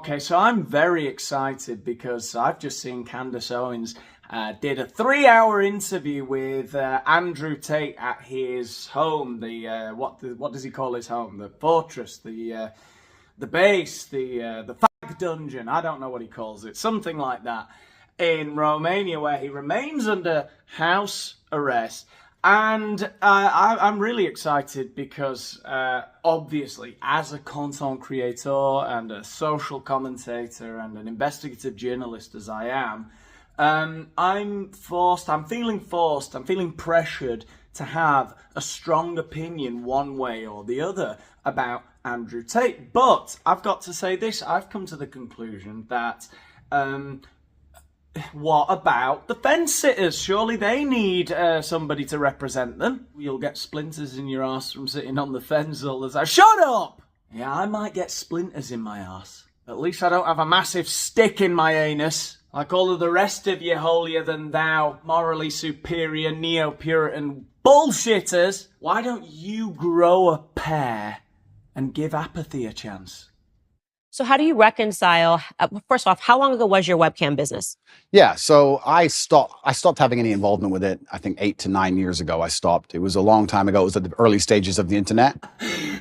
Okay, so I'm very excited because I've just seen Candace Owens did a 3-hour interview with Andrew Tate at his home. What does he call his home? The fortress, the base, the fag dungeon. I don't know what he calls it. Something like that in Romania, where he remains under house arrest. And I'm really excited because, obviously, as a content creator and a social commentator and an investigative journalist as I am, I'm feeling pressured to have a strong opinion one way or the other about Andrew Tate. But I've got to say this, I've come to the conclusion that what about the fence sitters? Surely they need somebody to represent them. You'll get splinters in your arse from sitting on the fence all the time. Shut up! Yeah, I might get splinters in my arse. At least I don't have a massive stick in my anus, like all of the rest of you holier-than-thou, morally superior, neo-Puritan bullshitters. Why don't you grow a pair and give apathy a chance? So how do you reconcile, first off, how long ago was your webcam business? Yeah, so I stopped having any involvement with it. I think 8 to 9 years ago I stopped. It was a long time ago. It was at the early stages of the internet.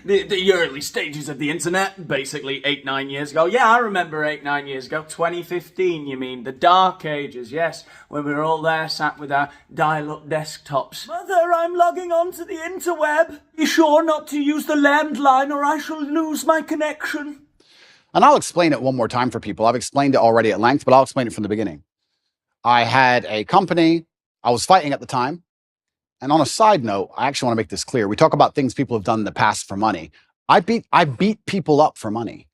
The early stages of the internet, basically 8-9 years ago. Yeah, I remember 8-9 years ago. 2015, you mean? The dark ages, yes. When we were all there sat with our dial-up desktops. Mother, I'm logging on to the interweb. Be sure not to use the landline or I shall lose my connection. And I'll explain it one more time for people. I've explained it already at length, but I'll explain it from the beginning. I had a company. I was fighting at the time. And on a side note, I actually want to make this clear. We talk about things people have done in the past for money. I beat people up for money.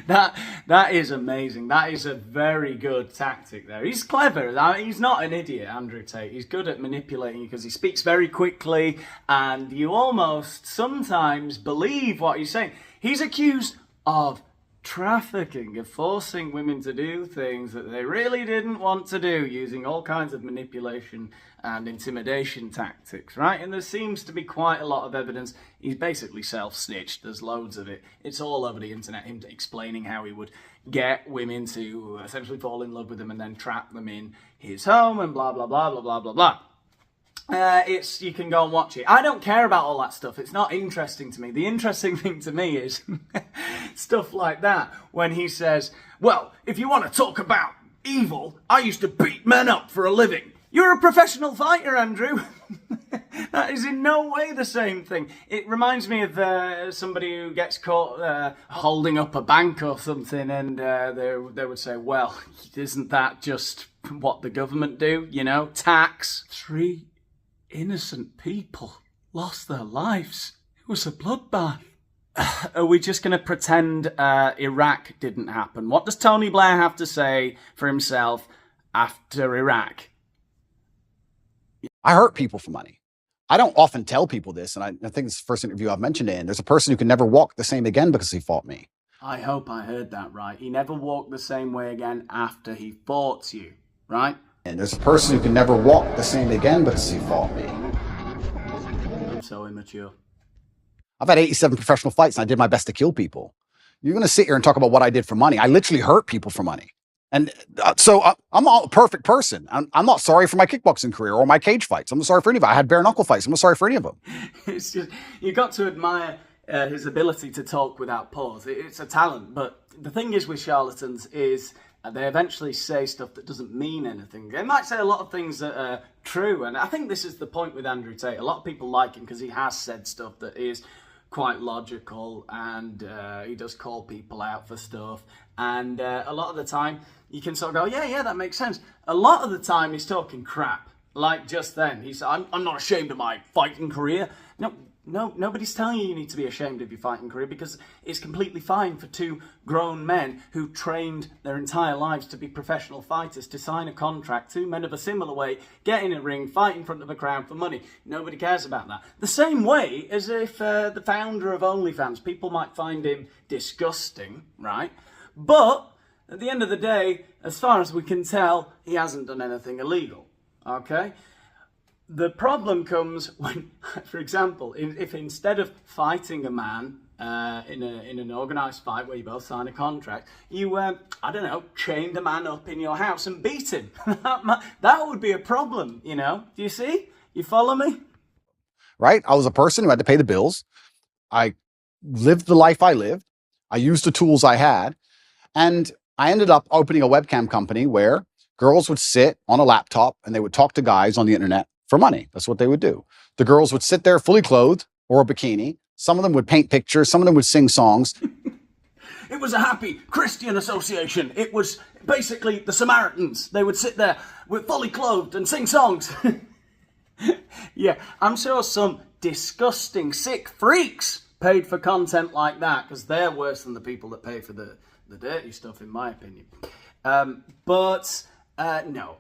That is amazing. That is a very good tactic there. He's clever. He's not an idiot, Andrew Tate. He's good at manipulating you because he speaks very quickly and you almost sometimes believe what he's saying. He's accused of trafficking, of forcing women to do things that they really didn't want to do, using all kinds of manipulation and intimidation tactics, right? And there seems to be quite a lot of evidence. He's basically self-snitched. There's loads of it. It's all over the internet, him explaining how he would get women to essentially fall in love with him and then trap them in his home and blah, blah, blah, blah, blah, blah, blah. You can go and watch it. I don't care about all that stuff. It's not interesting to me. The interesting thing to me is stuff like that. When he says, well, if you want to talk about evil, I used to beat men up for a living. You're a professional fighter, Andrew. That is in no way the same thing. It reminds me of somebody who gets caught holding up a bank or something and they would say, well, isn't that just what the government do? You know, tax. 3 innocent people lost their lives. It was a bloodbath. Are we just going to pretend Iraq didn't happen? What does Tony Blair have to say for himself after Iraq? I hurt people for money. I don't often tell people this, and I think it's the first interview I've mentioned it in. There's a person who can never walk the same again because he fought me. I hope I heard that right. He never walked the same way again after he fought you, right? And there's a person who can never walk the same again because he fought me. I'm so immature. I've had 87 professional fights and I did my best to kill people. You're going to sit here and talk about what I did for money. I literally hurt people for money. And so I'm not a perfect person. I'm not sorry for my kickboxing career or my cage fights. I'm not sorry for any of it. I had bare knuckle fights. I'm not sorry for any of them. It's just, you got to admire his ability to talk without pause. It's a talent. But the thing is with charlatans is they eventually say stuff that doesn't mean anything. They might say a lot of things that are true. And I think this is the point with Andrew Tate. A lot of people like him because he has said stuff that is quite logical and he does call people out for stuff. And a lot of the time you can sort of go, yeah, that makes sense. A lot of the time he's talking crap. Like just then, he said, I'm not ashamed of my fighting career. No, nobody's telling you need to be ashamed of your fighting career because it's completely fine for 2 grown men who trained their entire lives to be professional fighters to sign a contract, 2 men of a similar weight, get in a ring, fight in front of a crowd for money. Nobody cares about that. The same way as if the founder of OnlyFans, people might find him disgusting, right? But at the end of the day, as far as we can tell, he hasn't done anything illegal, okay? The problem comes when, for example, if instead of fighting a man in an organised fight where you both sign a contract, you, I don't know, chained a man up in your house and beat him. That would be a problem, you know? Do you see? You follow me? Right? I was a person who had to pay the bills. I lived the life I lived. I used the tools I had. And I ended up opening a webcam company where girls would sit on a laptop and they would talk to guys on the internet for money. That's what they would do. The girls would sit there fully clothed or a bikini. Some of them would paint pictures. Some of them would sing songs. It was a happy Christian association. It was basically the Samaritans. They would sit there with fully clothed and sing songs. Yeah, I'm sure some disgusting, sick freaks paid for content like that, because they're worse than the people that pay for the dirty stuff, in my opinion. But no,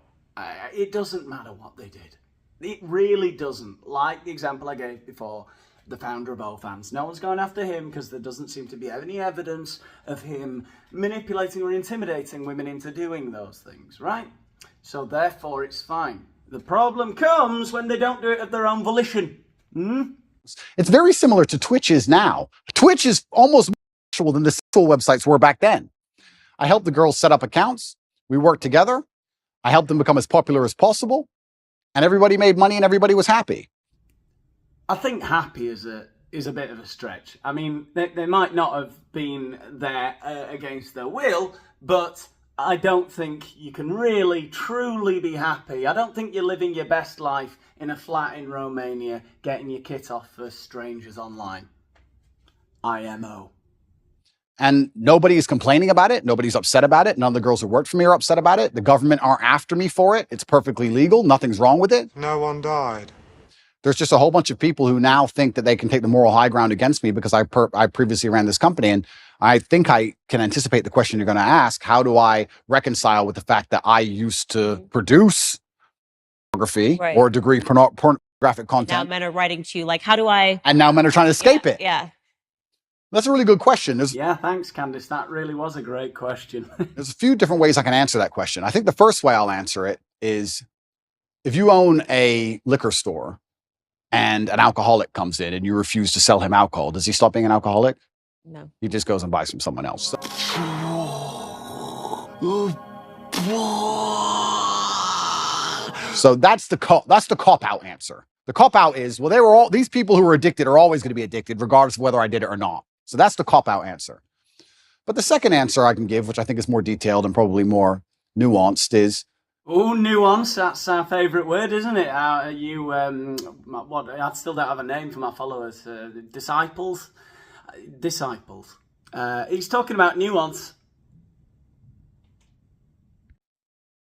it doesn't matter what they did. It really doesn't. Like the example I gave before, the founder of OnlyFans. No one's going after him because there doesn't seem to be any evidence of him manipulating or intimidating women into doing those things, right? So therefore it's fine. The problem comes when they don't do it of their own volition. It's very similar to Twitch is now. Twitch is almost more actual than the sexual websites were back then. I helped the girls set up accounts. We worked together. I helped them become as popular as possible. And everybody made money and everybody was happy. I think happy is a bit of a stretch. I mean, they might not have been there against their will, but I don't think you can really, truly be happy. I don't think you're living your best life in a flat in Romania, getting your kit off for strangers online. IMO. And nobody is complaining about it. Nobody's upset about it. None of the girls who worked for me are upset about it. The government aren't after me for it. It's perfectly legal. Nothing's wrong with it. No one died. There's just a whole bunch of people who now think that they can take the moral high ground against me because I previously ran this company. And I think I can anticipate the question you're going to ask. How do I reconcile with the fact that I used to produce pornography or degree pornographic content? Now men are writing to you like, how do I? And now men are trying to escape it. Yeah. That's a really good question. Yeah, thanks, Candace. That really was a great question. There's a few different ways I can answer that question. I think the first way I'll answer it is if you own a liquor store and an alcoholic comes in and you refuse to sell him alcohol, does he stop being an alcoholic? No. He just goes and buys from someone else. So that's the cop-out answer. The cop-out is, well, these people who are addicted are always going to be addicted regardless of whether I did it or not. So that's the cop-out answer. But the second answer I can give, which I think is more detailed and probably more nuanced, is... Oh, nuance, that's our favourite word, isn't it? I still don't have a name for my followers. Disciples? Disciples. He's talking about nuance.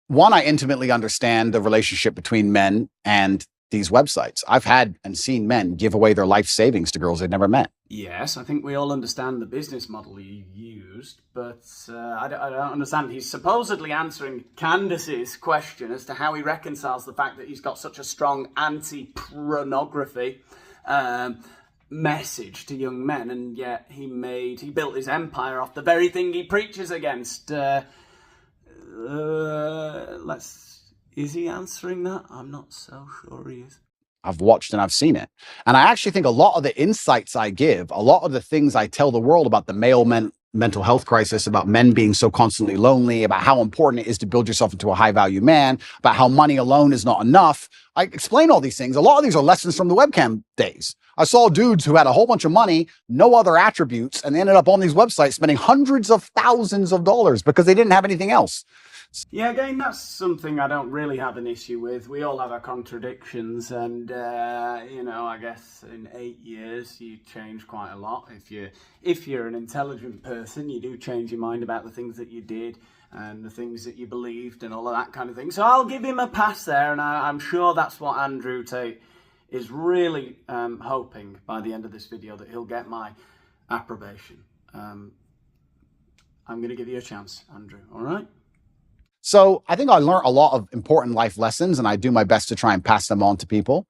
One, I intimately understand the relationship between men and these websites. I've had and seen men give away their life savings to girls they've never met. Yes, I think we all understand the business model you used, but I don't understand. He's supposedly answering Candace's question as to how he reconciles the fact that he's got such a strong anti-pornography message to young men, and yet he built his empire off the very thing he preaches against. Is he answering that? I'm not so sure he is. I've watched and I've seen it. And I actually think a lot of the insights I give, a lot of the things I tell the world about the male mental health crisis, about men being so constantly lonely, about how important it is to build yourself into a high-value man, about how money alone is not enough. I explain all these things. A lot of these are lessons from the webcam days. I saw dudes who had a whole bunch of money, no other attributes, and they ended up on these websites spending hundreds of thousands of dollars because they didn't have anything else. Yeah, again, that's something I don't really have an issue with. We all have our contradictions, and I guess in 8 years you change quite a lot. If you're an intelligent person, you do change your mind about the things that you did and the things that you believed and all of that kind of thing. So I'll give him a pass there, and I'm sure that's what Andrew Tate is really hoping by the end of this video, that he'll get my approbation. I'm going to give you a chance, Andrew, all right? So I think I learned a lot of important life lessons, and I do my best to try and pass them on to people.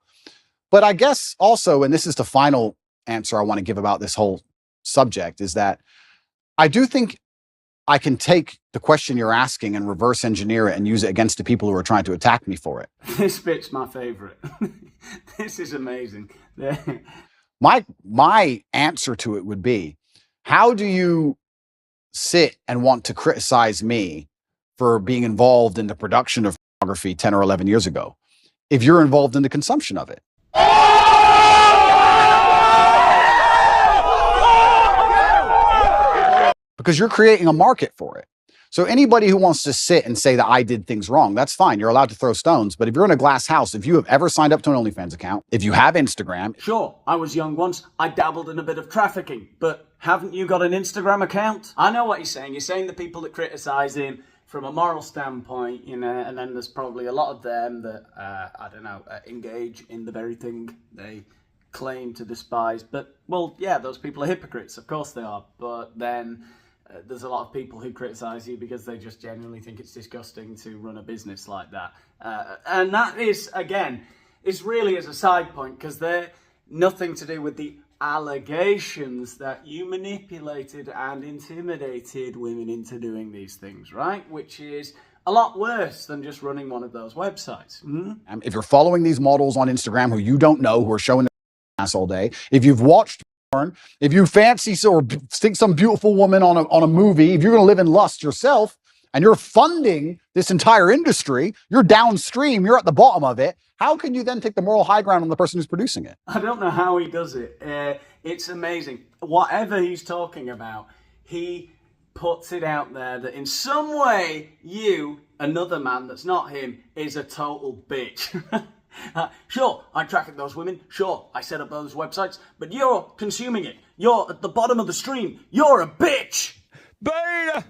But I guess also, and this is the final answer I want to give about this whole subject, is that I do think I can take the question you're asking and reverse engineer it and use it against the people who are trying to attack me for it. This bit's my favorite. This is amazing. My answer to it would be, How do you sit and want to criticize me for being involved in the production of pornography 10 or 11 years ago if you're involved in the consumption of it? Because you're creating a market for it. So anybody who wants to sit and say that I did things wrong, that's fine. You're allowed to throw stones. But if you're in a glass house, if you have ever signed up to an OnlyFans account, if you have Instagram. Sure, I was young once. I dabbled in a bit of trafficking. But haven't you got an Instagram account? I know what you're saying. You're saying the people that criticize him from a moral standpoint, you know, and then there's probably a lot of them that, engage in the very thing they claim to despise. But, well, yeah, those people are hypocrites. Of course they are. But then there's a lot of people who criticize you because they just genuinely think it's disgusting to run a business like that. And that is, again, it's really as a side point because they're nothing to do with the allegations that you manipulated and intimidated women into doing these things, right? Which is a lot worse than just running one of those websites. Mm-hmm. If you're following these models on Instagram who you don't know, who are showing their ass all day, if you've watched porn, if you fancy or think some beautiful woman on a movie, if you're going to live in lust yourself and you're funding this entire industry, you're downstream, you're at the bottom of it, how can you then take the moral high ground on the person who's producing it? I don't know how he does it. It's amazing. Whatever he's talking about, he puts it out there that in some way you, another man that's not him, is a total bitch. Sure, I traffic those women. Sure, I set up those websites. But you're consuming it. You're at the bottom of the stream. You're a bitch. Beta.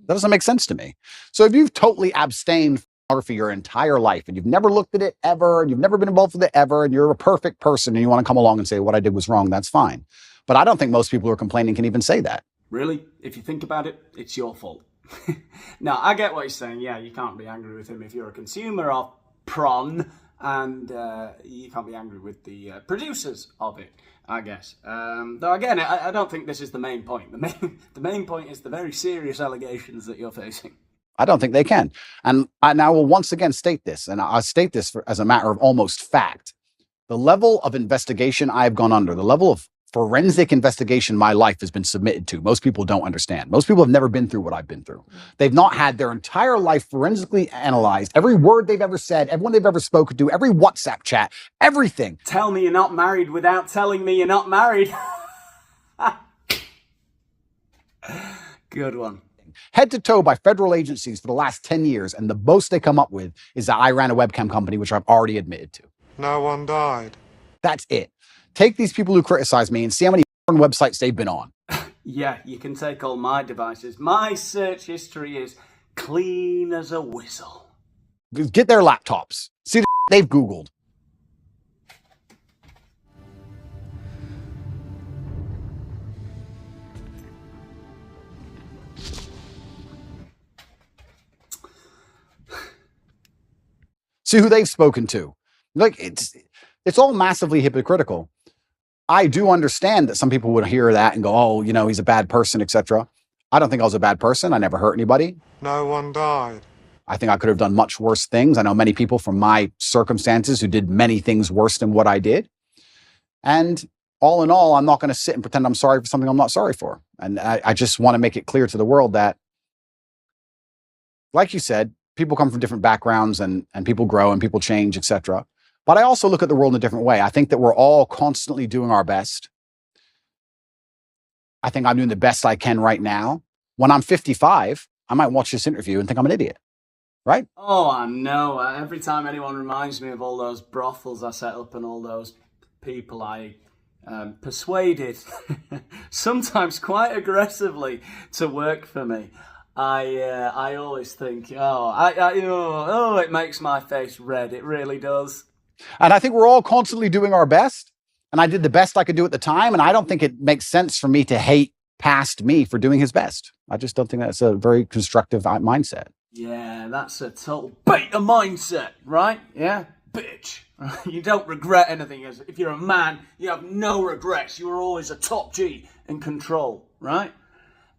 That doesn't make sense to me. So if you've totally abstained from pornography your entire life and you've never looked at it ever and you've never been involved with it ever and you're a perfect person and you want to come along and say what I did was wrong, that's fine. But I don't think most people who are complaining can even say that. Really? If you think about it, it's your fault. No, I get what he's saying. Yeah, you can't be angry with him if you're a consumer of prawn. And you can't be angry with the producers of it, I guess. Though again, I don't think this is the main point. The main point is the very serious allegations that you're facing. I don't think they can. And I will once again state this, and I state this as a matter of almost fact. The level of investigation I've gone under, the level of forensic investigation my life has been submitted to, most people don't understand. Most people have never been through what I've been through. They've not had their entire life forensically analyzed, every word they've ever said, everyone they've ever spoken to, every WhatsApp chat, everything. Tell me you're not married without telling me you're not married. Good one. Head to toe by federal agencies for the last 10 years, and the most they come up with is that I ran a webcam company, which I've already admitted to. No one died. That's it. Take these people who criticize me and see how many websites they've been on. Yeah, you can take all my devices. My search history is clean as a whistle. Get their laptops. See the they've Googled. See who they've spoken to. Like, it's all massively hypocritical. I do understand that some people would hear that and go, oh, you know, he's a bad person, etc. I don't think I was a bad person. I never hurt anybody. No one died. I think I could have done much worse things. I know many people from my circumstances who did many things worse than what I did. And all in all, I'm not going to sit and pretend I'm sorry for something I'm not sorry for. And I just want to make it clear to the world that, like you said, people come from different backgrounds and people grow and people change, etc. But I also look at the world in a different way. I think that we're all constantly doing our best. I think I'm doing the best I can right now. When I'm 55, I might watch this interview and think I'm an idiot, right? Oh, I know. Every time anyone reminds me of all those brothels I set up and all those people I persuaded, sometimes quite aggressively, to work for me, I always think, it makes my face red. It really does. And I think we're all constantly doing our best. And I did the best I could do at the time. And I don't think it makes sense for me to hate past me for doing his best. I just don't think that's a very constructive mindset. Yeah, that's a total beta mindset, right? Yeah, bitch. You don't regret anything. If you're a man, you have no regrets. You are always a top G in control, right?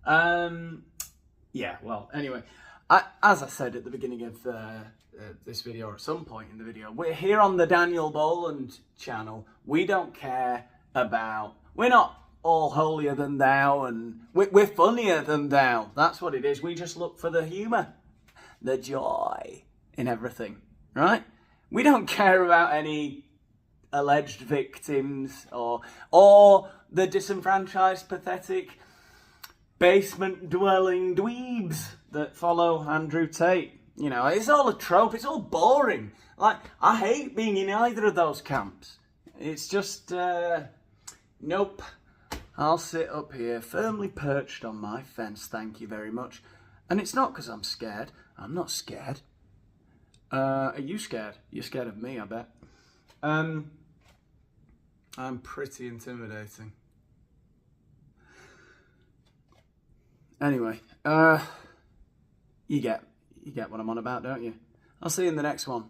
Yeah, well, anyway, as I said at the beginning of this video, or at some point in the video, we're here on the Daniel Boland channel. We don't care about, we're not all holier than thou, and we're funnier than thou. That's what it is. We just look for the humour, the joy in everything, right? We don't care about any alleged victims or the disenfranchised, pathetic, basement-dwelling dweebs that follow Andrew Tate. You know, it's all a trope. It's all boring. Like, I hate being in either of those camps. It's just, nope. I'll sit up here firmly perched on my fence, thank you very much. And it's not because I'm scared. I'm not scared. Are you scared? You're scared of me, I bet. I'm pretty intimidating. Anyway, you get what I'm on about, don't you? I'll see you in the next one.